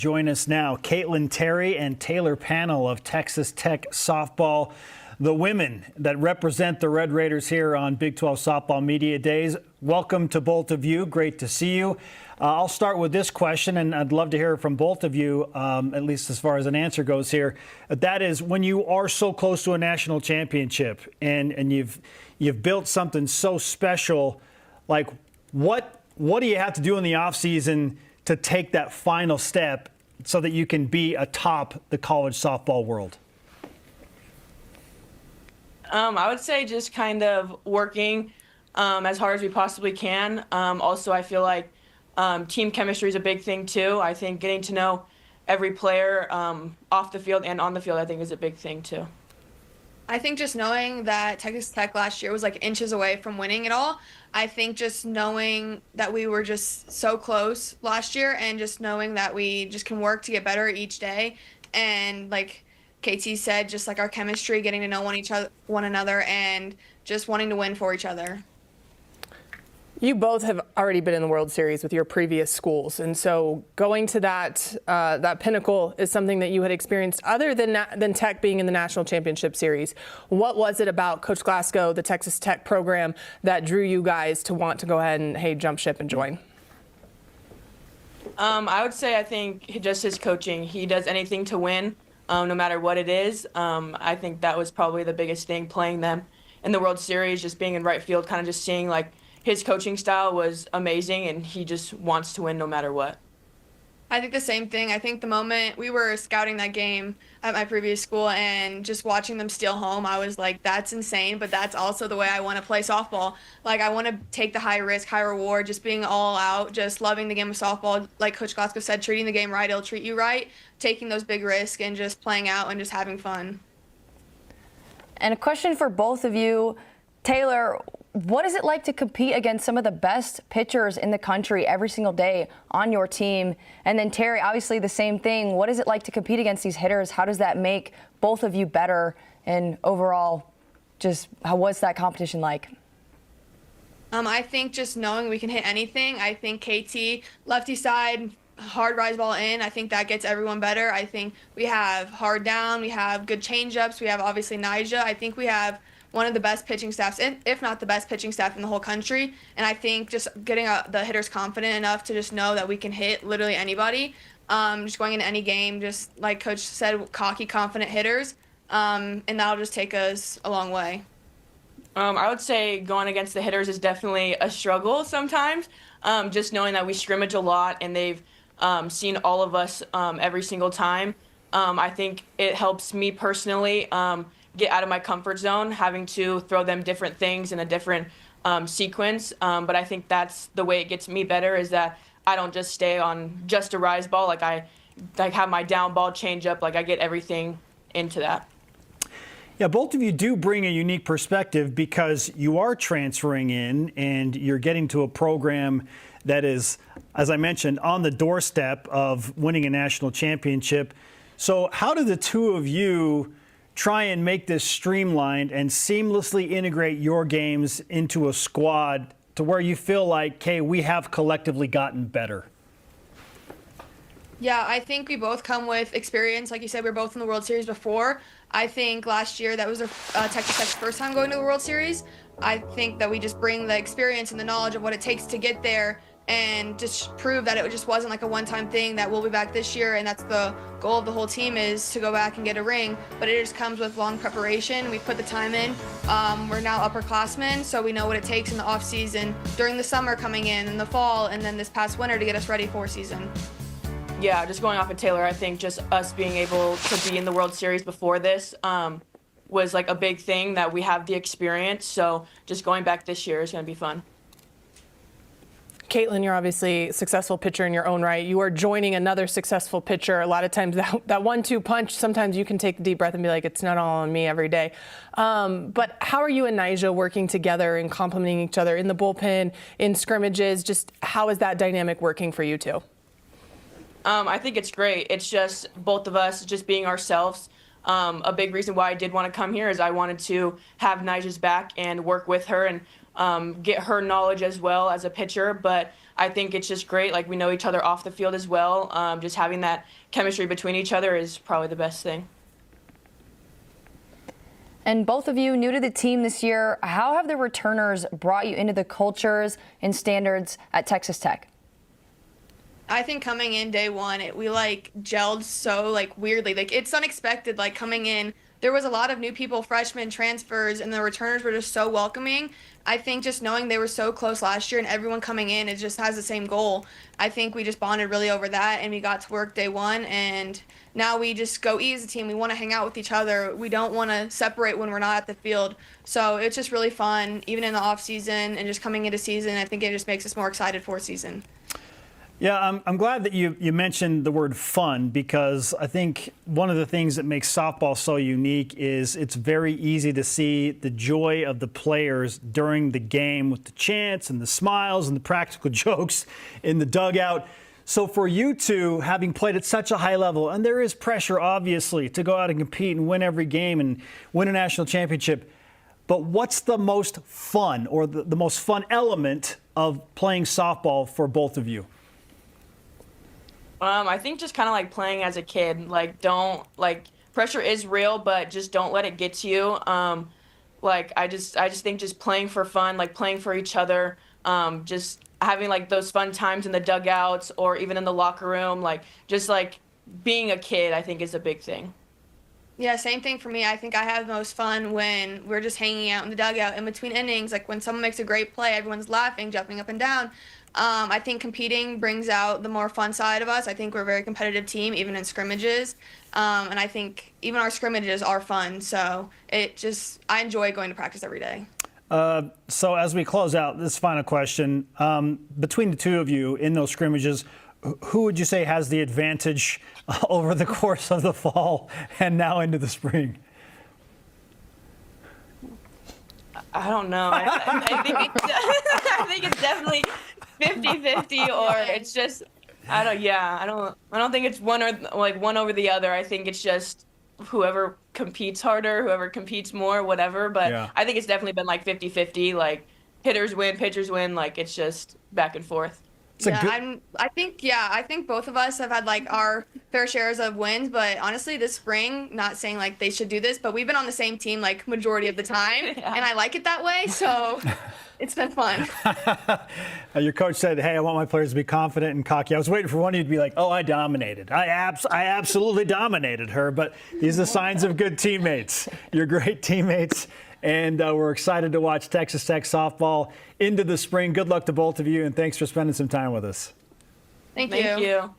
Join us now, Caitlin Terry and Taylor Pannell of Texas Tech softball, the women that represent the Red Raiders here on Big 12 Softball Media Days. Welcome to both of you. Great to see you. I'll start with this question, and I'd love to hear from both of you, at least as far as an answer goes here. That is, when you are so close to a national championship and you've built something so special, like what do you have to do in the offseason to take that final step so that you can be atop the college softball world? I would say just kind of working as hard as we possibly can. Also, I feel like team chemistry is a big thing too. I think getting to know every player off the field and on the field, I think, is a big thing too. I think just knowing that Texas Tech last year was like inches away from winning it all. I think just knowing that we were just so close last year and just knowing that we just can work to get better each day. And like KT said, just like our chemistry, getting to know one another and just wanting to win for each other. You both have already been in the World Series with your previous schools, and so going to that pinnacle is something that you had experienced other than Tech being in the National Championship Series. What was it about Coach Glasgow, the Texas Tech program, that drew you guys to want to go ahead and, hey, jump ship and join? I would say I think just his coaching. He does anything to win, no matter what it is. I think that was probably the biggest thing, playing them in the World Series, just being in right field, kind of just seeing like his coaching style was amazing, and he just wants to win no matter what. I think the same thing. I think the moment we were scouting that game at my previous school and just watching them steal home, I was like, that's insane, but that's also the way I want to play softball. Like, I want to take the high risk, high reward, just being all out, just loving the game of softball. Like Coach Glasgow said, treating the game right, it'll treat you right, taking those big risks and just playing out and just having fun. And a question for both of you. Taylor, what is it like to compete against some of the best pitchers in the country every single day on your team? And then Terry, obviously the same thing. What is it like to compete against these hitters? How does that make both of you better? And overall, just what's that competition like? I think just knowing we can hit anything. I think KT, lefty side, hard rise ball in. I think that gets everyone better. I think we have hard down. We have good changeups. We have obviously Nyjah. I think we have one of the best pitching staffs, if not the best pitching staff in the whole country. And I think just getting the hitters confident enough to just know that we can hit literally anybody, just going into any game, just like Coach said, cocky, confident hitters, and that'll just take us a long way. I would say going against the hitters is definitely a struggle sometimes, just knowing that we scrimmage a lot and they've seen all of us every single time. I think it helps me personally get out of my comfort zone, having to throw them different things in a different sequence. But I think that's the way it gets me better, is that I don't just stay on just a rise ball. Like I have my down ball change up. Like I get everything into that. Yeah, both of you do bring a unique perspective because you are transferring in and you're getting to a program that is, as I mentioned, on the doorstep of winning a national championship. So how do the two of you try and make this streamlined and seamlessly integrate your games into a squad to where you feel like, okay, we have collectively gotten better? Yeah, I think we both come with experience. Like you said, we were both in the World Series before. I think last year that was Texas Tech's first time going to the World Series. I think that we just bring the experience and the knowledge of what it takes to get there and just prove that it just wasn't like a one-time thing, that we'll be back this year, and that's the goal of the whole team, is to go back and get a ring. But it just comes with long preparation. We put the time in. We're now upperclassmen, so we know what it takes in the off-season, during the summer coming in the fall, and then this past winter to get us ready for season. Yeah, just going off of Taylor, I think just us being able to be in the World Series before this was like a big thing, that we have the experience. So just going back this year is going to be fun. Caitlin, you're obviously a successful pitcher in your own right. You are joining another successful pitcher. A lot of times that 1-2 punch, sometimes you can take a deep breath and be like, it's not all on me every day. But how are you and Nyjah working together and complementing each other in the bullpen, in scrimmages? Just how is that dynamic working for you two? I think it's great. It's just both of us just being ourselves. A big reason why I did want to come here is I wanted to have Nyjah's back and work with her and get her knowledge as well as a pitcher. But I think it's just great. Like, we know each other off the field as well. Just having that chemistry between each other is probably the best thing. And both of you new to the team this year, how have the returners brought you into the cultures and standards at Texas Tech? I think coming in day one, we like gelled so like weirdly. Like, it's unexpected. Like, coming in, there was a lot of new people, freshmen, transfers, and the returners were just so welcoming. I think just knowing they were so close last year and everyone coming in, it just has the same goal. I think we just bonded really over that, and we got to work day one, and now we just go eat as a team. We want to hang out with each other. We don't want to separate when we're not at the field. So it's just really fun, even in the off season and just coming into season. I think it just makes us more excited for season. Yeah, I'm glad that you mentioned the word fun, because I think one of the things that makes softball so unique is it's very easy to see the joy of the players during the game with the chants and the smiles and the practical jokes in the dugout. So for you two, having played at such a high level, and there is pressure, obviously, to go out and compete and win every game and win a national championship, but what's the most fun or the most fun element of playing softball for both of you? I think just kind of like playing as a kid. Like, pressure is real, but just don't let it get to you. I just think just playing for fun, like playing for each other, just having like those fun times in the dugouts or even in the locker room, like just like being a kid, I think is a big thing. Yeah, same thing for me. I think I have the most fun when we're just hanging out in the dugout in between innings. Like, when someone makes a great play, everyone's laughing, jumping up and down. I think competing brings out the more fun side of us. I think we're a very competitive team, even in scrimmages. And I think even our scrimmages are fun. So I enjoy going to practice every day. So as we close out this final question, between the two of you in those scrimmages, who would you say has the advantage over the course of the fall and now into the spring? I don't know. I think it's definitely 50-50, or it's just I don't think it's one over the other. I think it's just whoever competes harder, whoever competes more, whatever. But Yeah. I think it's definitely been like 50-50. Like, hitters win, pitchers win. Like, it's just back and forth. I think both of us have had like our fair shares of wins, but honestly, this spring, not saying like they should do this, but we've been on the same team like majority of the time, Yeah. and I like it that way. So it's been fun. Your coach said, "Hey, I want my players to be confident and cocky." I was waiting for one of you to be like, "Oh, I dominated. I absolutely dominated her." But these are signs of good teammates. You're great teammates. And we're excited to watch Texas Tech softball into the spring. Good luck to both of you, and thanks for spending some time with us. Thank Thank you. you.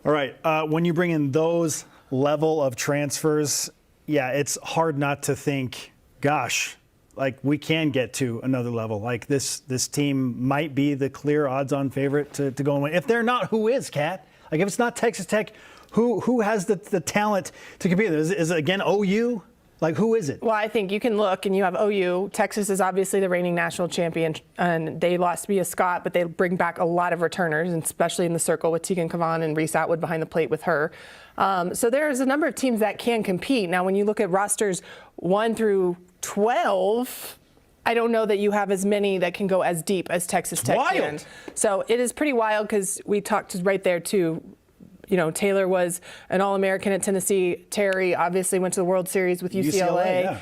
All right, when you bring in those level of transfers, yeah, it's hard not to think, gosh, like we can get to another level. Like this team might be the clear odds-on favorite to go and win. If they're not, who is, Kat? Like, if it's not Texas Tech, who has the talent to compete? Is it again OU? Like, who is it? Well, I think you can look, and you have OU. Texas is obviously the reigning national champion, and they lost Mia Scott, but they bring back a lot of returners, and especially in the circle with Tegan Kavan and Reese Atwood behind the plate with her. So there's a number of teams that can compete. Now, when you look at rosters 1 through 12, I don't know that you have as many that can go as deep as Texas Tech can. So it is pretty wild, because we talked right there, too. You know, Taylor was an All-American at Tennessee. Terry obviously went to the World Series with UCLA. Yeah.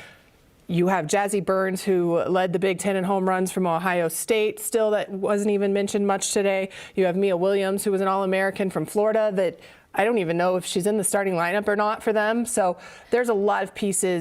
You have Jazzy Burns, who led the Big Ten in home runs from Ohio State. Still, that wasn't even mentioned much today. You have Mia Williams, who was an All-American from Florida, that I don't even know if she's in the starting lineup or not for them. So there's a lot of pieces